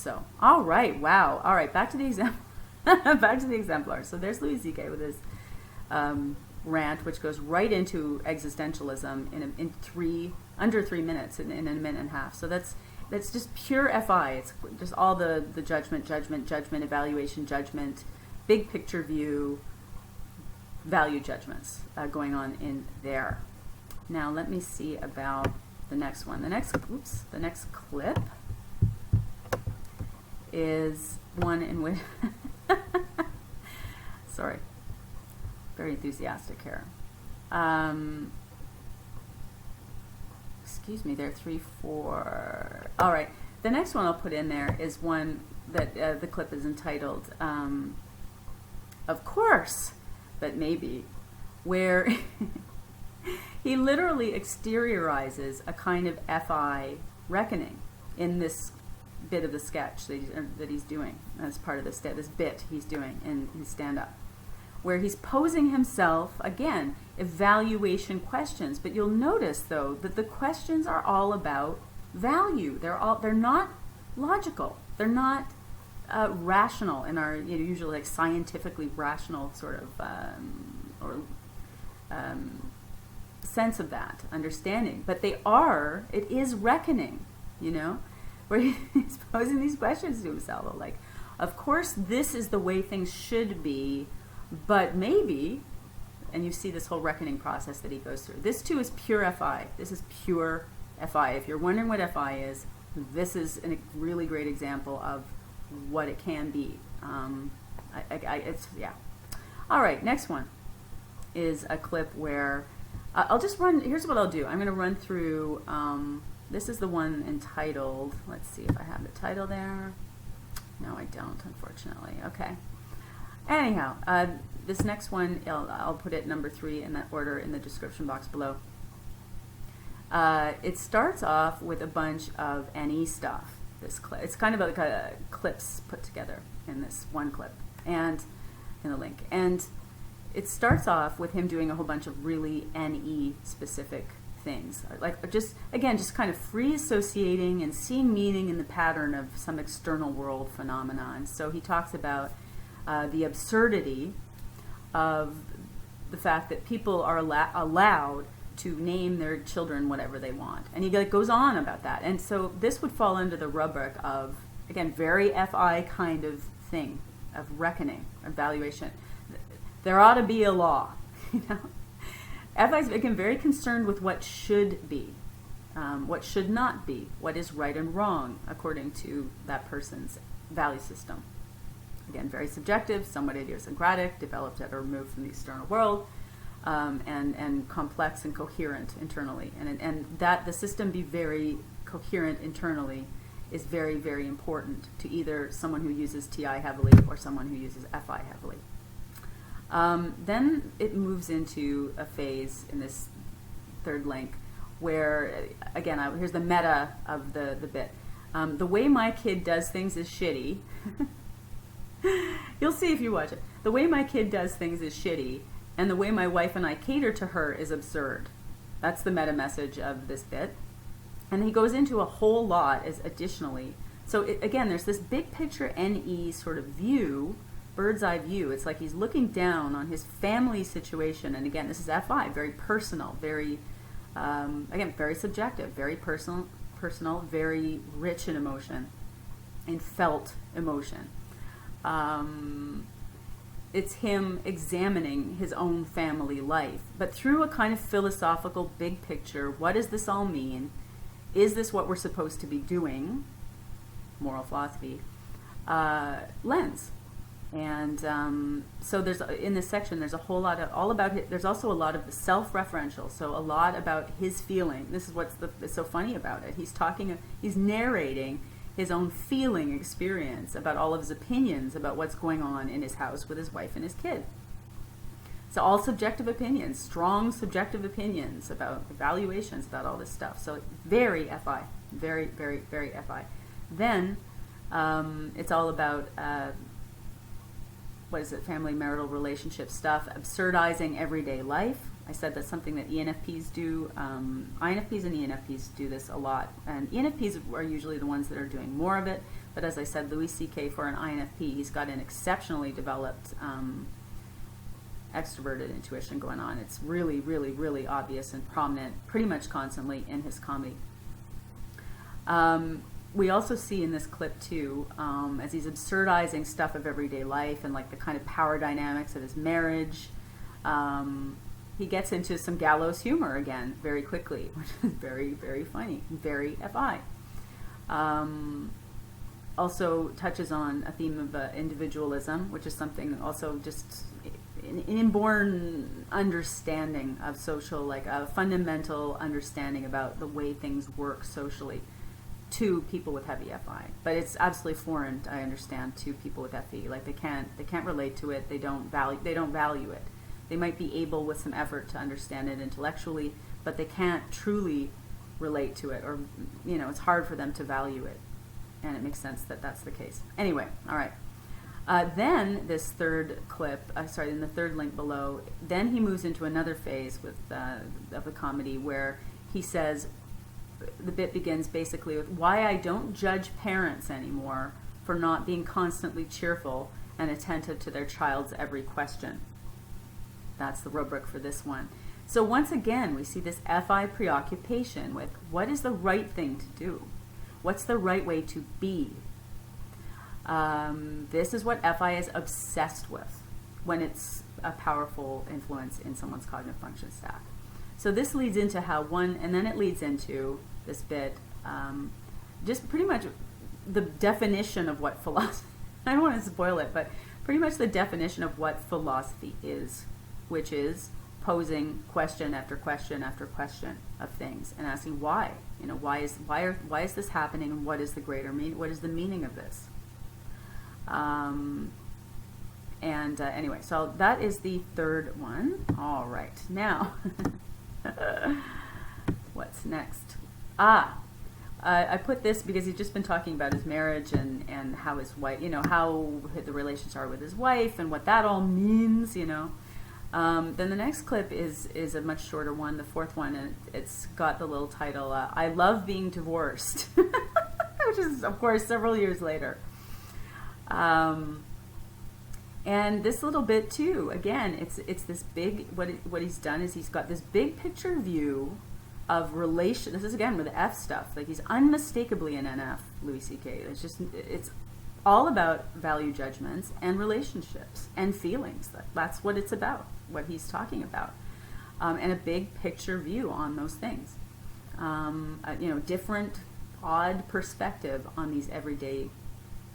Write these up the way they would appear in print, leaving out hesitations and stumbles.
So, all right, wow. All right, back to the example. Back to the exemplar. So there's Louis C.K. with his rant, which goes right into existentialism in under 3 minutes, in a minute and a half. So that's just pure FI. It's just all the judgment, evaluation, judgment, big picture view, value judgments going on in there. Now let me see about the next one. The next clip is one in which sorry, very enthusiastic here. Excuse me, there are 3, 4. All right, the next one I'll put in there is one that the clip is entitled "Of Course, but Maybe," where he literally exteriorizes a kind of FI reckoning in this bit of the sketch that he's doing as part of this bit he's doing in his stand-up, where he's posing himself, again, evaluation questions. But you'll notice, though, that the questions are all about value. They're not logical. They're not rational in our usually like scientifically rational sort of sense of that understanding. But it is reckoning, where he's posing these questions to himself, like, of course this is the way things should be, but maybe, and you see this whole reckoning process that he goes through. This too is pure FI. This is pure FI. If you're wondering what FI is, this is a really great example of what it can be. Yeah. All right, next one is a clip where I'll just here's what I'll do. I'm going to run through, this is the one entitled, let's see if I have the title there. No, I don't, unfortunately. Okay. Anyhow, this next one, I'll put it number 3 in that order in the description box below. It starts off with a bunch of NE stuff. This clip, it's kind of like a clips put together in this one clip and in the link. And it starts off with him doing a whole bunch of really NE specific things, like just kind of free associating and seeing meaning in the pattern of some external world phenomenon. So he talks about the absurdity of the fact that people are allowed to name their children whatever they want, and he goes on about that. And so this would fall under the rubric of, again, very FI kind of thing, of reckoning, evaluation. There ought to be a law, FI is, again, very concerned with what should be, what should not be, what is right and wrong according to that person's value system. Again, very subjective, somewhat idiosyncratic, developed at or removed from the external world, and complex and coherent internally. And that the system be very coherent internally is very, very important to either someone who uses TI heavily or someone who uses FI heavily. Then it moves into a phase in this third link where, again, here's the meta of the bit. The way my kid does things is shitty. You'll see if you watch it. The way my kid does things is shitty, and the way my wife and I cater to her is absurd. That's the meta message of this bit. And he goes into a whole lot as additionally. So again, there's this big picture NE sort of view, bird's eye view. It's like he's looking down on his family situation. And again, this is FI, very personal, very, again, very subjective, very personal, very rich in emotion, in felt emotion. It's him examining his own family life, but through a kind of philosophical big picture. What does this all mean? Is this what we're supposed to be doing? Moral philosophy lens. And so there's, in this section, there's a whole lot of, all about, there's also a lot of the self-referential, so a lot about his feeling. This is what's so funny about it. He's narrating his own feeling experience about all of his opinions about what's going on in his house with his wife and his kid. So all subjective opinions, strong subjective opinions about evaluations, about all this stuff. So very FI, very, very, very FI. Then it's all about, family, marital relationship stuff, absurdizing everyday life. I said that's something that ENFPs do. INFPs and ENFPs do this a lot. And ENFPs are usually the ones that are doing more of it, But as I said, Louis C.K. for an INFP, he's got an exceptionally developed extroverted intuition going on. It's really, really, really obvious and prominent pretty much constantly in his comedy. We also see in this clip too, as he's absurdizing stuff of everyday life and like the kind of power dynamics of his marriage, he gets into some gallows humor again very quickly, which is very, very funny, very FI. Also touches on a theme of individualism, which is something also just an inborn understanding of social, like a fundamental understanding about the way things work socially to people with heavy FI. But it's absolutely foreign, I understand, to people with FE. Like they can't relate to it. They don't value it. They might be able with some effort to understand it intellectually, but they can't truly relate to it, or it's hard for them to value it. And it makes sense that that's the case. Anyway, all right. Then this third clip, in the third link below, then he moves into another phase of the comedy where he says, the bit begins basically with why I don't judge parents anymore for not being constantly cheerful and attentive to their child's every question. That's the rubric for this one. So once again, we see this FI preoccupation with what is the right thing to do? What's the right way to be? This is what FI is obsessed with when it's a powerful influence in someone's cognitive function stack. So this leads into and then it leads into this bit, just pretty much the definition of what philosophy, I don't want to spoil it, but pretty much the definition of what philosophy is, which is posing question after question after question of things and asking why. Why is this happening, and what is the greater meaning? What is the meaning of this? Anyway, so that is the third one. All right, now what's next? I put this because he's just been talking about his marriage and how his wife, how the relations are with his wife and what that all means, Then the next clip is a much shorter one, the fourth one, and it's got the little title, I love being divorced, which is, of course, several years later. And this little bit too, again, it's this big, what he's done is he's got this big picture view of relation. This is again with the F stuff. Like he's unmistakably an NF, Louis C.K. It's all about value judgments and relationships and feelings. That's what it's about, what he's talking about. And a big picture view on those things. Different, odd perspective on these everyday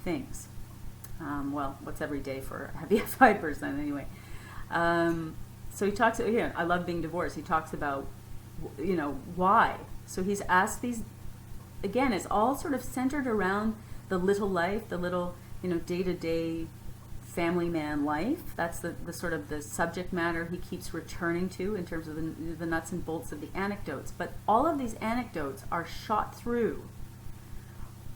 things. What's every day for a heavy FI person anyway? So he talks, I love being divorced. He talks about, why. So he's asked these, again, it's all sort of centered around the little life, the little, day-to-day family man life. That's the sort of the subject matter he keeps returning to in terms of the nuts and bolts of the anecdotes. But all of these anecdotes are shot through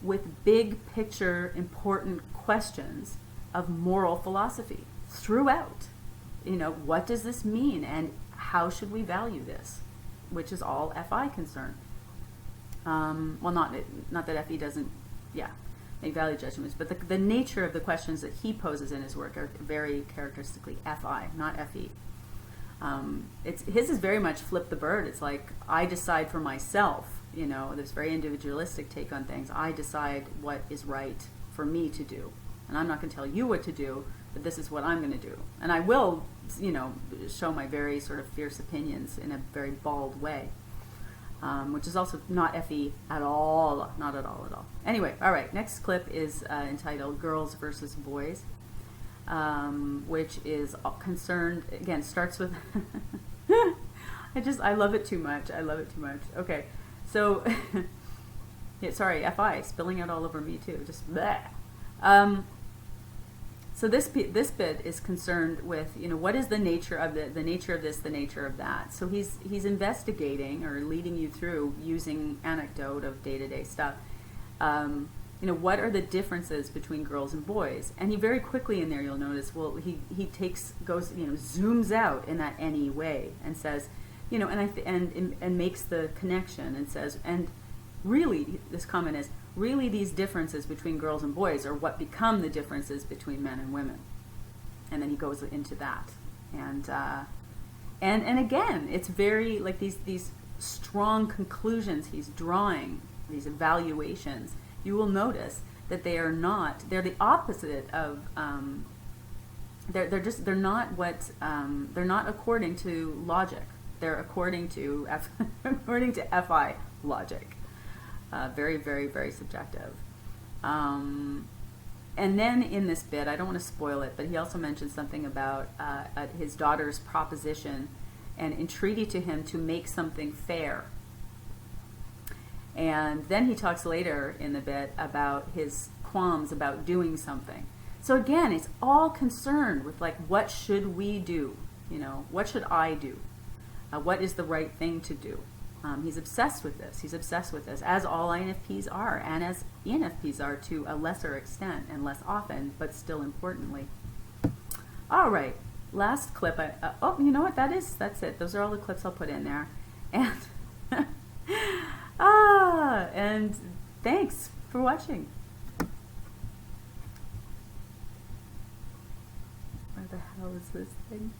with big picture important questions of moral philosophy throughout. What does this mean and how should we value this? Which is all FI concern. Not that FE doesn't, make value judgments, but the nature of the questions that he poses in his work are very characteristically FI, not FE. His is very much flip the bird. It's like, I decide for myself, this very individualistic take on things. I decide what is right for me to do. And I'm not going to tell you what to do, but this is what I'm going to do. And I will, show my very sort of fierce opinions in a very bald way, which is also not FE at all, not at all at all. Anyway, all right, next clip is entitled Girls versus Boys, which is concerned, again, starts with, I love it too much. Okay, so, sorry, FI, spilling out all over me too, just bleh. So this bit is concerned with, what is the nature of the nature of this, the nature of that. So he's investigating or leading you through using anecdote of day-to-day stuff. What are the differences between girls and boys? And he very quickly in there, you'll notice, he zooms out in that any way and says, and makes the connection and says, and really this comment is, really these differences between girls and boys are what become the differences between men and women. And then he goes into that. And again, it's very, like, these strong conclusions he's drawing, these evaluations, you will notice that they're the opposite of, they're not according to logic. They're according to according to FI logic. Very, very, very subjective. And then in this bit, I don't want to spoil it, but he also mentions something about his daughter's proposition and entreaty to him to make something fair. And then he talks later in the bit about his qualms about doing something. So again, it's all concerned with, like, what should we do? You know, what should I do? What is the right thing to do? He's obsessed with this. He's obsessed with this, as all INFPs are, and as ENFPs are to a lesser extent and less often, but still importantly. All right, last clip. Oh, you know what? That's it. Those are all the clips I'll put in there. And and thanks for watching. Where the hell is this thing?